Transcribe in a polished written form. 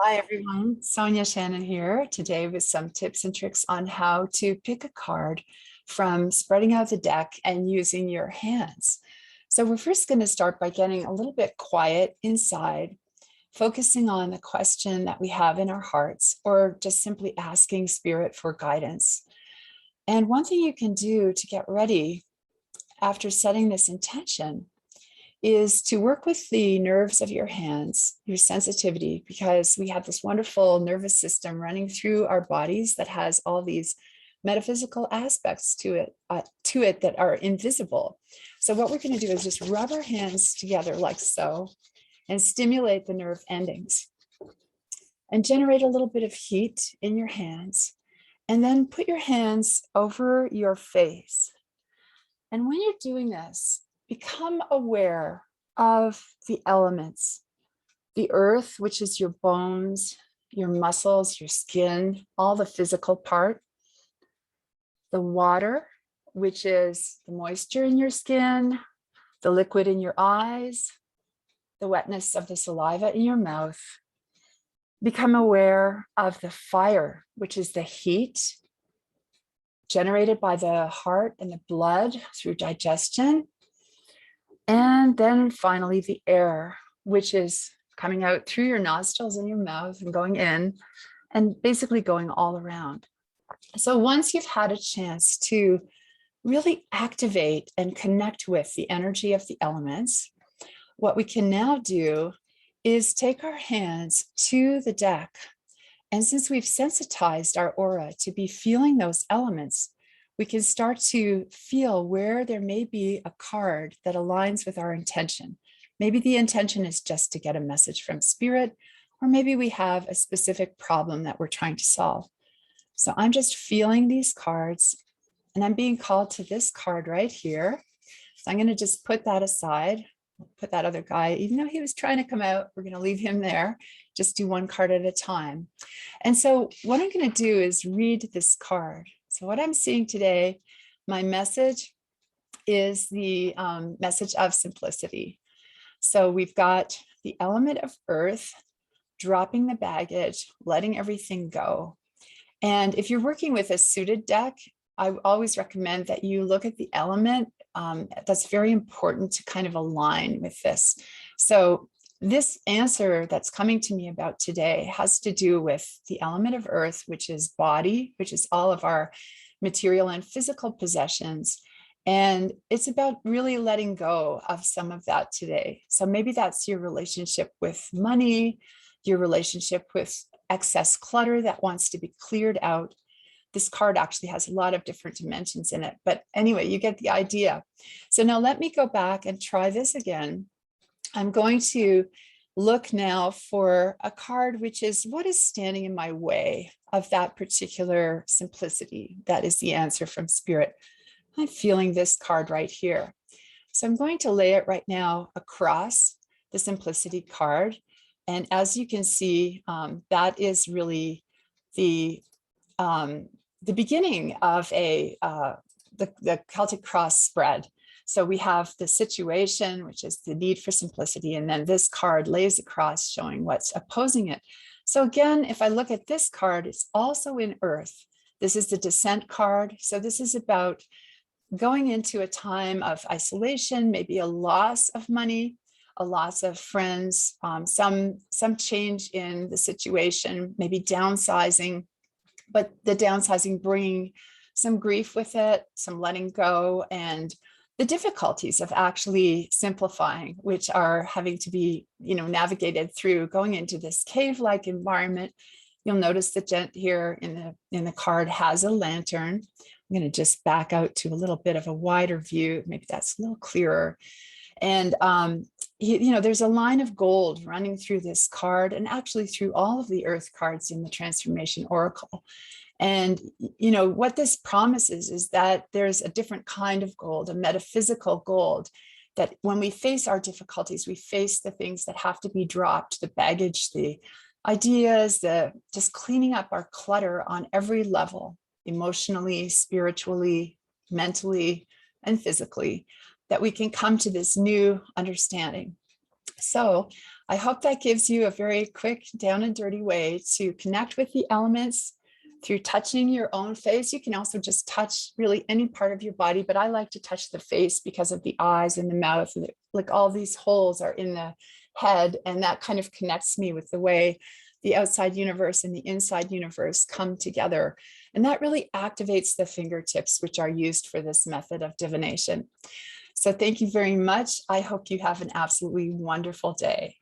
Hi everyone, Sonia Shannon here today with some tips and tricks on how to pick a card from spreading out the deck and using your hands. So we're first going to start by getting a little bit quiet inside, focusing on the question that we have in our hearts, or just simply asking Spirit for guidance. And one thing you can do to get ready after setting this intention is to work with the nerves of your hands, your sensitivity, because we have this wonderful nervous system running through our bodies that has all these metaphysical aspects to it that are invisible. So what we're going to do is just rub our hands together like so and stimulate the nerve endings and generate a little bit of heat in your hands. And then put your hands over your face. And when you're doing this, become aware of the elements, the earth, which is your bones, your muscles, your skin, all the physical part, the water, which is the moisture in your skin, the liquid in your eyes, the wetness of the saliva in your mouth. Become aware of the fire, which is the heat generated by the heart and the blood through digestion. And then finally, the air, which is coming out through your nostrils and your mouth and going in and basically going all around. So once you've had a chance to really activate and connect with the energy of the elements, what we can now do is take our hands to the deck. And since we've sensitized our aura to be feeling those elements, we can start to feel where there may be a card that aligns with our intention. Maybe the intention is just to get a message from Spirit, or maybe we have a specific problem that we're trying to solve. So I'm just feeling these cards, and I'm being called to this card right here. So I'm going to just put that aside, put that other guy, even though he was trying to come out, we're going to leave him there, just do one card at a time. And so what I'm going to do is read this card. So what I'm seeing today, my message is the message of simplicity. So we've got the element of earth, dropping the baggage, letting everything go. And if you're working with a suited deck, I always recommend that you look at the element. That's very important to kind of align with this. So this answer that's coming to me about today has to do with the element of earth, which is body, which is all of our material and physical possessions. And it's about really letting go of some of that today. So maybe that's your relationship with money, your relationship with excess clutter that wants to be cleared out. This card actually has a lot of different dimensions in it. But anyway, you get the idea. So now let me go back and try this again. I'm going to look now for a card, which is what is standing in my way of that particular simplicity. That is the answer from Spirit. I'm feeling this card right here. So I'm going to lay it right now across the simplicity card. And as you can see, that is really the beginning of the Celtic cross spread. So we have the situation, which is the need for simplicity, and then this card lays across showing what's opposing it. So again, if I look at this card, it's also in earth. This is the descent card. So this is about going into a time of isolation, maybe a loss of money, a loss of friends, some change in the situation, maybe downsizing, but the downsizing bringing some grief with it, some letting go, and the difficulties of actually simplifying, which are having to be, navigated through going into this cave-like environment. You'll notice the gent here in the card has a lantern. I'm going to just back out to a little bit of a wider view. Maybe that's a little clearer. And there's a line of gold running through this card and actually through all of the earth cards in the Transformation Oracle. And, what this promises is that there's a different kind of gold, a metaphysical gold, that when we face our difficulties, we face the things that have to be dropped, the baggage, the ideas, the just cleaning up our clutter on every level, emotionally, spiritually, mentally, and physically, that we can come to this new understanding. So I hope that gives you a very quick, down and dirty way to connect with the elements through touching your own face. You can also just touch really any part of your body, but I like to touch the face because of the eyes and the mouth. Like all these holes are in the head, and that kind of connects me with the way the outside universe and the inside universe come together. And that really activates the fingertips, which are used for this method of divination. So thank you very much. I hope you have an absolutely wonderful day.